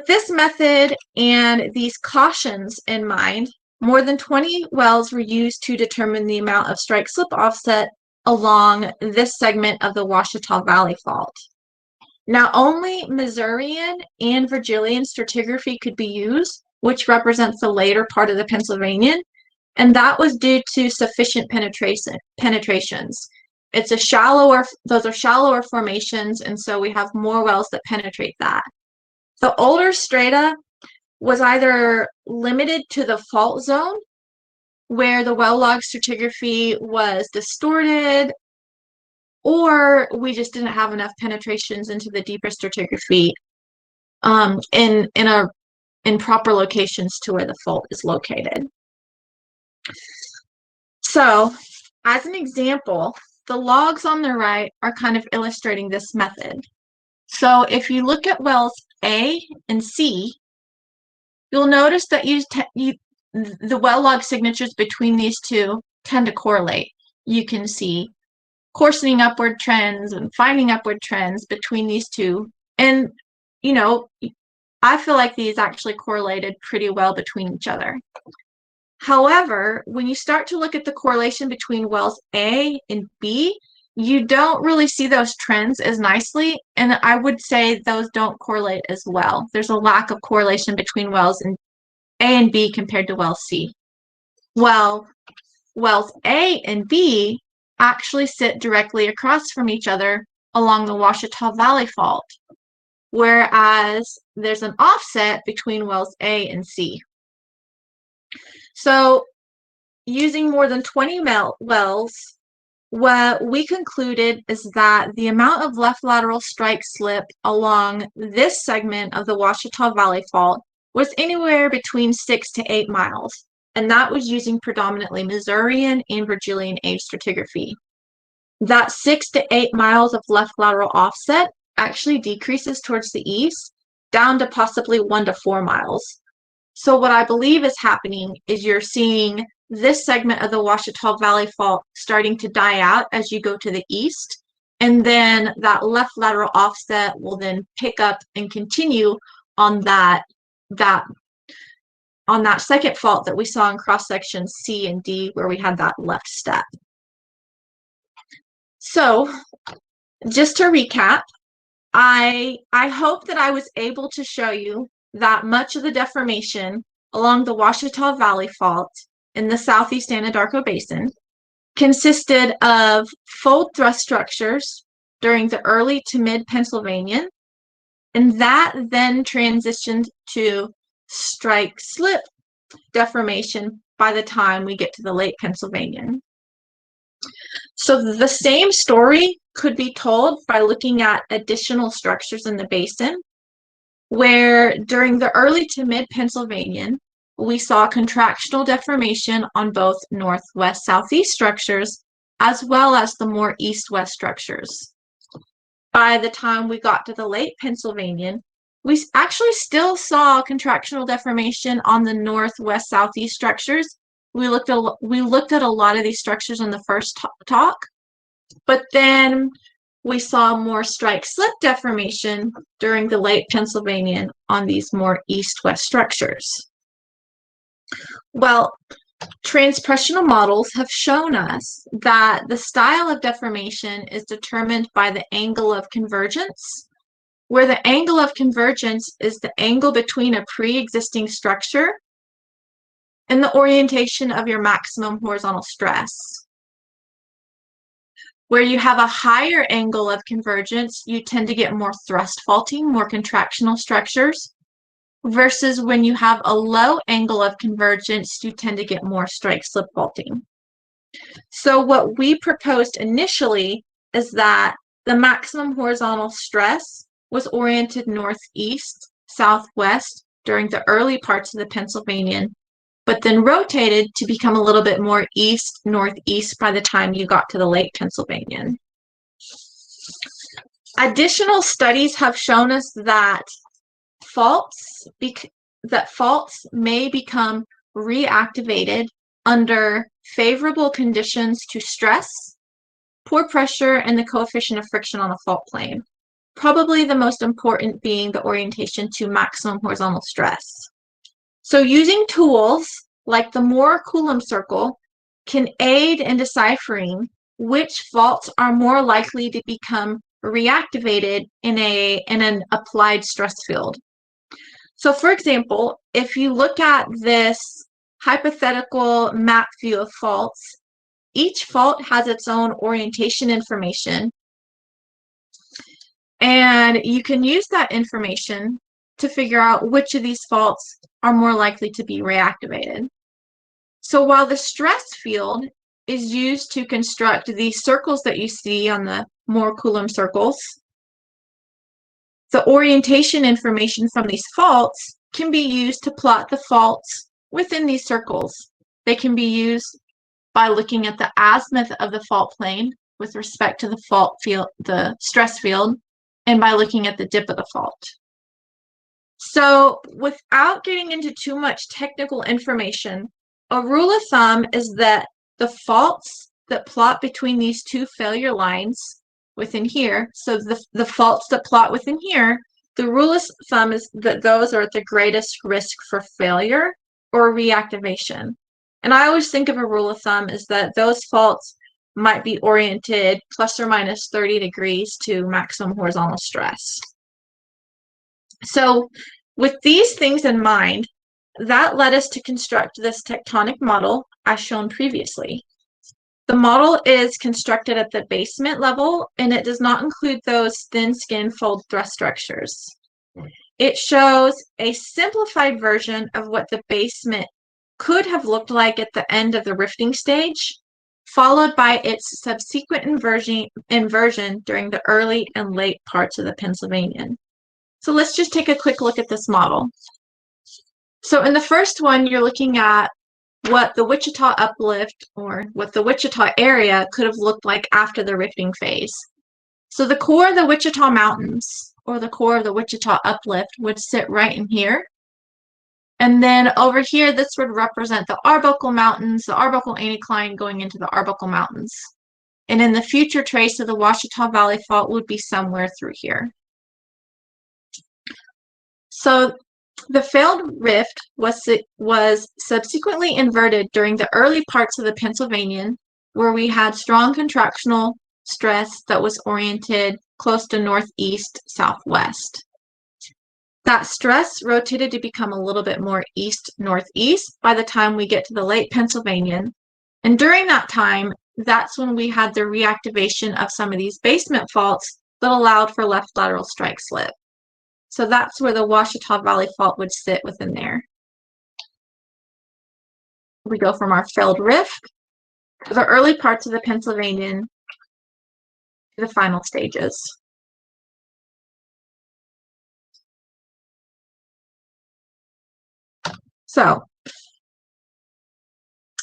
this method and these cautions in mind, more than 20 wells were used to determine the amount of strike slip offset along this segment of the Washita Valley Fault. Now, only Missourian and Virgilian stratigraphy could be used, which represents the later part of the Pennsylvanian, and that was due to sufficient penetrations. Those are shallower formations, and so we have more wells that penetrate that. The older strata was either limited to the fault zone, where the well log stratigraphy was distorted, or we just didn't have enough penetrations into the deeper stratigraphy in proper locations to where the fault is located. So, as an example, the logs on the right are kind of illustrating this method. So if you look at wells A and C, you'll notice that the well log signatures between these two tend to correlate. You can see coarsening upward trends and finding upward trends between these two. And, you know, I feel like these actually correlated pretty well between each other. However, when you start to look at the correlation between wells A and B, you don't really see those trends as nicely, and I would say those don't correlate as well. There's a lack of correlation between wells in A and B compared to well C. Well, wells A and B actually sit directly across from each other along the Washita Valley Fault, whereas there's an offset between wells A and C. So using more than 20 wells, what we concluded is that the amount of left lateral strike slip along this segment of the Washita Valley Fault was anywhere between 6 to 8 miles, and that was using predominantly Missourian and Virgilian age stratigraphy. That 6 to 8 miles of left lateral offset actually decreases towards the east, down to possibly 1 to 4 miles. So what I believe is happening is you're seeing this segment of the Washita Valley Fault starting to die out as you go to the east, and then that left lateral offset will then pick up and continue on that second fault that we saw in cross sections C and D, where we had that left step. So just to recap, I hope that I was able to show you that much of the deformation along the Washita Valley Fault in the southeast Anadarko Basin consisted of fold thrust structures during the early to mid Pennsylvanian, and that then transitioned to strike slip deformation by the time we get to the late Pennsylvanian. So the same story could be told by looking at additional structures in the basin, where during the early to mid Pennsylvanian, we saw contractional deformation on both northwest-southeast structures as well as the more east-west structures. By the time we got to the late Pennsylvanian, we actually still saw contractional deformation on the northwest-southeast structures. We looked at a lot of these structures in the first talk, but then we saw more strike slip deformation during the late Pennsylvanian on these more east-west structures. Well, transpressional models have shown us that the style of deformation is determined by the angle of convergence, where the angle of convergence is the angle between a pre-existing structure and the orientation of your maximum horizontal stress. Where you have a higher angle of convergence, you tend to get more thrust faulting, more contractional structures, versus when you have a low angle of convergence, you tend to get more strike slip faulting. So what we proposed initially is that the maximum horizontal stress was oriented northeast, southwest during the early parts of the Pennsylvanian, but then rotated to become a little bit more east, northeast by the time you got to the late Pennsylvanian. Additional studies have shown us that faults may become reactivated under favorable conditions to stress, poor pressure, and the coefficient of friction on a fault plane. Probably the most important being the orientation to maximum horizontal stress. So using tools like the Moore-Coulomb circle can aid in deciphering which faults are more likely to become reactivated in an applied stress field. So for example, if you look at this hypothetical map view of faults, each fault has its own orientation information, and you can use that information to figure out which of these faults are more likely to be reactivated. So while the stress field is used to construct these circles that you see on the Moore-Coulomb circles, the orientation information from these faults can be used to plot the faults within these circles. They can be used by looking at the azimuth of the fault plane with respect to the fault field, the stress field, and by looking at the dip of the fault. So without getting into too much technical information, a rule of thumb is that the faults that plot between these two failure lines within here, so the faults that plot within here, the rule of thumb is that those are at the greatest risk for failure or reactivation. And I always think of a rule of thumb is that those faults might be oriented plus or minus 30 degrees to maximum horizontal stress. So with these things in mind, that led us to construct this tectonic model as shown previously. The model is constructed at the basement level, and it does not include those thin skin fold thrust structures. It shows a simplified version of what the basement could have looked like at the end of the rifting stage, followed by its subsequent inversion during the early and late parts of the Pennsylvanian. So let's just take a quick look at this model. So in the first one, you're looking at what the Wichita Uplift or what the Wichita area could have looked like after the rifting phase. So the core of the Wichita Mountains or the core of the Wichita Uplift would sit right in here. And then over here, this would represent the Arbuckle Mountains, the Arbuckle anticline going into the Arbuckle Mountains. And in the future trace of the Washita Valley Fault would be somewhere through here. So the failed rift was subsequently inverted during the early parts of the Pennsylvanian, where we had strong contractional stress that was oriented close to northeast, southwest. That stress rotated to become a little bit more east-northeast by the time we get to the late Pennsylvanian. And during that time, that's when we had the reactivation of some of these basement faults that allowed for left lateral strike slip. So that's where the Washita Valley Fault would sit within there. We go from our failed rift to the early parts of the Pennsylvanian to the final stages. So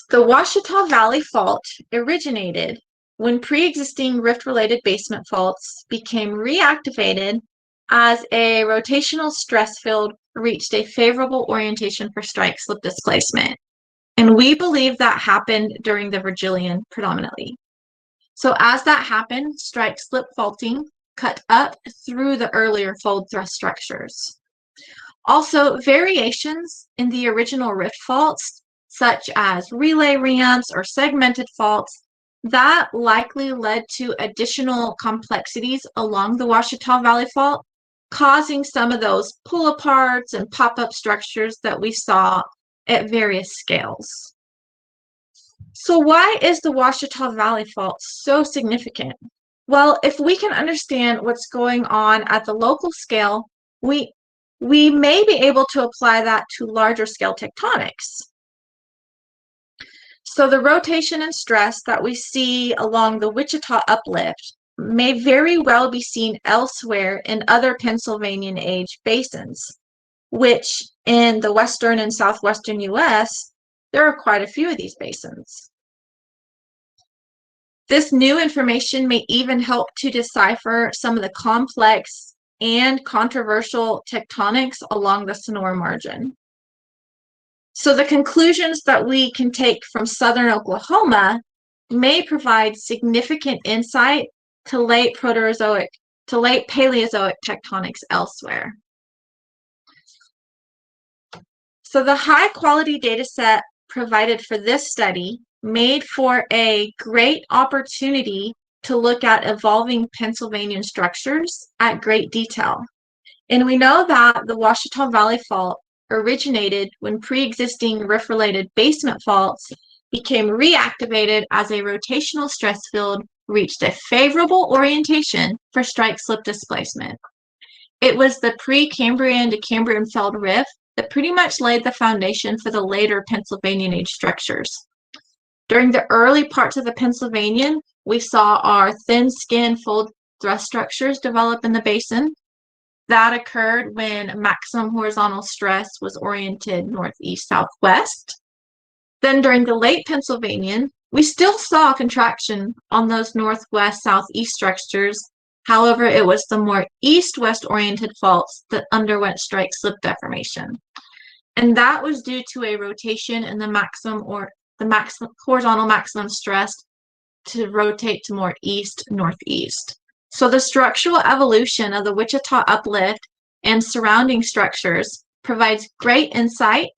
the Washita Valley Fault originated when pre-existing rift-related basement faults became reactivated as a rotational stress field reached a favorable orientation for strike slip displacement. And we believe that happened during the Virgilian predominantly. So as that happened, strike slip faulting cut up through the earlier fold thrust structures. Also, variations in the original rift faults, such as relay ramps or segmented faults, that likely led to additional complexities along the Washita Valley Fault, causing some of those pull-aparts and pop-up structures that we saw at various scales. So why is the Washita Valley Fault so significant? Well, if we can understand what's going on at the local scale, we may be able to apply that to larger scale tectonics. So the rotation and stress that we see along the Wichita Uplift may very well be seen elsewhere in other Pennsylvanian age basins, which in the western and southwestern US, there are quite a few of these basins. This new information may even help to decipher some of the complex and controversial tectonics along the Sonora margin. So the conclusions that we can take from southern Oklahoma may provide significant insight to late Paleozoic tectonics elsewhere. So the high quality data set provided for this study made for a great opportunity to look at evolving Pennsylvanian structures at great detail. And we know that the Washita Valley Fault originated when pre-existing rift-related basement faults became reactivated as a rotational stress field reached a favorable orientation for strike slip displacement. It was the Precambrian to Cambrian failed rift that pretty much laid the foundation for the later Pennsylvanian age structures. During the early parts of the Pennsylvanian, we saw our thin skin fold thrust structures develop in the basin. That occurred when maximum horizontal stress was oriented northeast-southwest. Then during the late Pennsylvanian, we still saw contraction on those northwest-southeast structures. However, it was the more east-west oriented faults that underwent strike slip deformation. And that was due to a rotation in the horizontal maximum stress to rotate to more east-northeast. So the structural evolution of the Wichita Uplift and surrounding structures provides great insight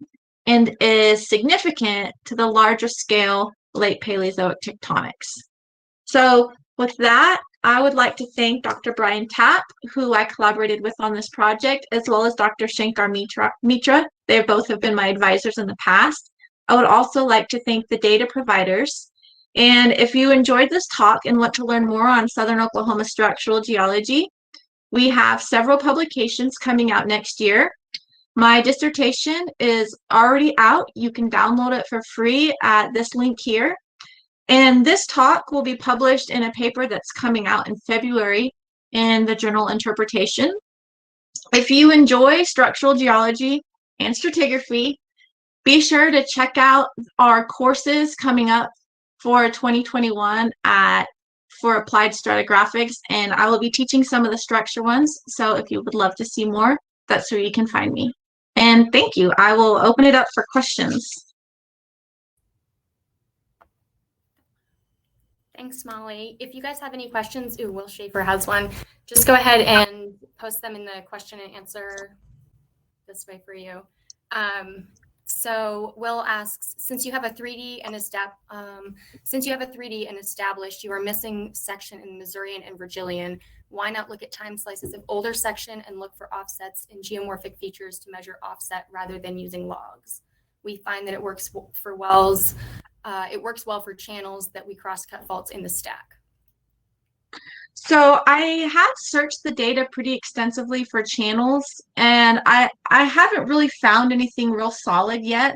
and is significant to the larger scale late Paleozoic tectonics. So with that, I would like to thank Dr. Brian Tapp, who I collaborated with on this project, as well as Dr. Shankar Mitra. They both have been my advisors in the past. I would also like to thank the data providers. And if you enjoyed this talk and want to learn more on Southern Oklahoma structural geology, we have several publications coming out next year. My dissertation is already out. You can download it for free at this link here. And this talk will be published in a paper that's coming out in February in the journal Interpretation. If you enjoy structural geology and stratigraphy, be sure to check out our courses coming up for 2021 for applied stratigraphics, and I will be teaching some of the structure ones. So if you would love to see more, that's where you can find me. And thank you. I will open it up for questions. Thanks, Molly. If you guys have any questions, Will Schaefer has one. Just go ahead and post them in the question and answer this way for you. So Will asks, since you have a 3D and established, you are missing section in Missourian and Virgilian. Why not look at time slices of older section and look for offsets in geomorphic features to measure offset rather than using logs? We find that it works for wells. It works well for channels that we cross-cut faults in the stack. So I have searched the data pretty extensively for channels, and I haven't really found anything real solid yet.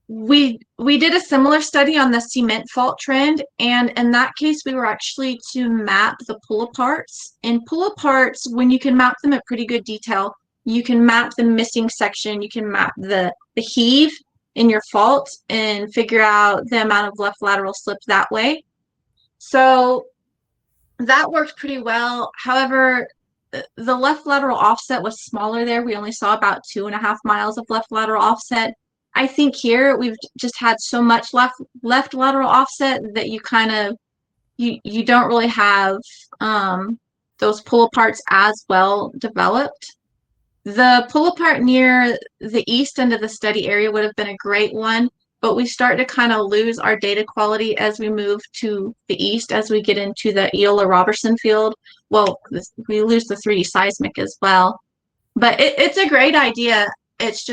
We did a similar study on the cement fault trend, and in that case, we were actually to map the pull-aparts. And pull-aparts, when you can map them at pretty good detail, you can map the missing section, you can map the heave in your fault and figure out the amount of left lateral slip that way. So that worked pretty well. However, the left lateral offset was smaller there. We only saw about 2.5 miles of left lateral offset. I think here we've just had so much left lateral offset that you kind of, you don't really have those pull aparts as well developed. The pull apart near the east end of the study area would have been a great one, but we start to kind of lose our data quality as we move to the east, as we get into the Eola-Robertson field. Well, we lose the 3D seismic as well. But it's a great idea. It's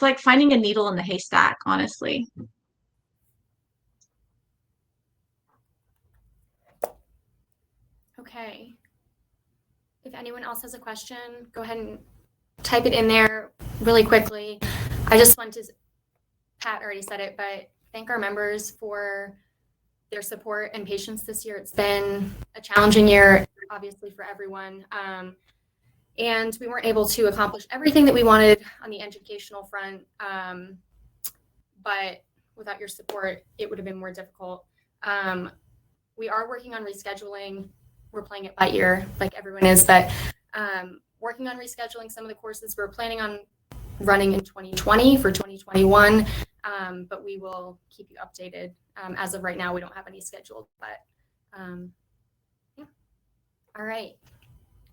like finding a needle in the haystack, honestly. Okay. If anyone else has a question, go ahead and type it in there really quickly. I just want to, Pat already said it, but thank our members for their support and patience this year. It's been a challenging year, obviously, for everyone. And we weren't able to accomplish everything that we wanted on the educational front. But without your support, it would have been more difficult. We are working on rescheduling. We're playing it by ear, like everyone is, but working on rescheduling some of the courses we're planning on running in 2020 for 2021, but we will keep you updated. As of right now, we don't have any scheduled, but yeah. All right.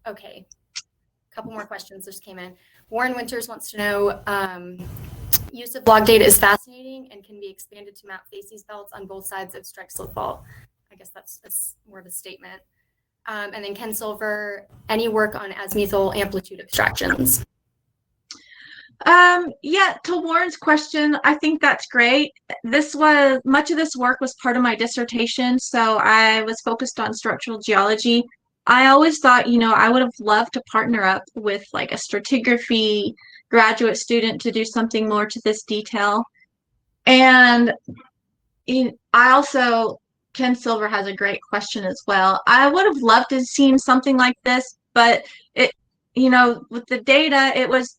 Okay. A couple more questions just came in. Warren Winters wants to know, use of log data is fascinating and can be expanded to map facies belts on both sides of strike slip fault. I guess that's more of a statement. And then Ken Silver, any work on azimuthal amplitude abstractions? Yeah, to Warren's question, I think that's great. Much of this work was part of my dissertation, so I was focused on structural geology. I always thought, I would have loved to partner up with like a stratigraphy graduate student to do something more to this detail. And Ken Silver has a great question as well. I would have loved to have seen something like this, but with the data, it was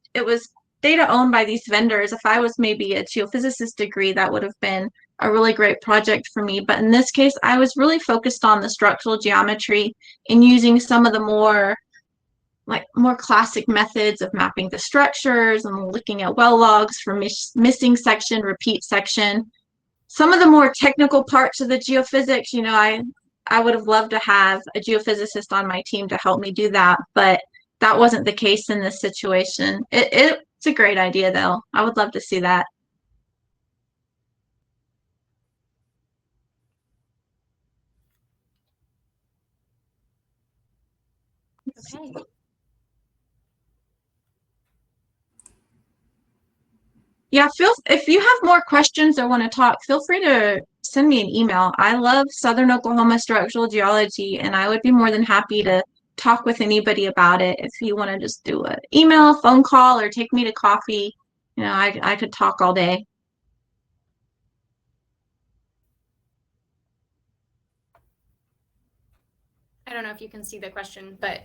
data owned by these vendors. If I was maybe a geophysicist degree, that would have been a really great project for me. But in this case, I was really focused on the structural geometry and using some of the more classic methods of mapping the structures and looking at well logs for missing section, repeat section. Some of the more technical parts of the geophysics, I would have loved to have a geophysicist on my team to help me do that. But that wasn't the case in this situation. It's a great idea, though. I would love to see that. Okay. Yeah, if you have more questions or want to talk, feel free to send me an email. I love Southern Oklahoma structural geology, and I would be more than happy to talk with anybody about it. If you want to just do an email, phone call, or take me to coffee, you know, I could talk all day. I don't know if you can see the question, but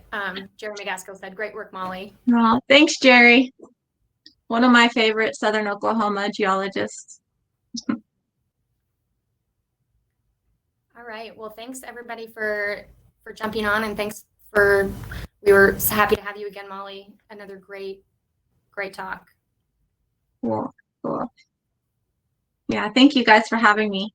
Jerry McGaskill said, "Great work, Molly." Oh, thanks, Jerry. One of my favorite Southern Oklahoma geologists. All right. Well, thanks everybody for jumping on, and thanks for, we were so happy to have you again, Molly. Another great talk. Cool. Yeah, thank you guys for having me.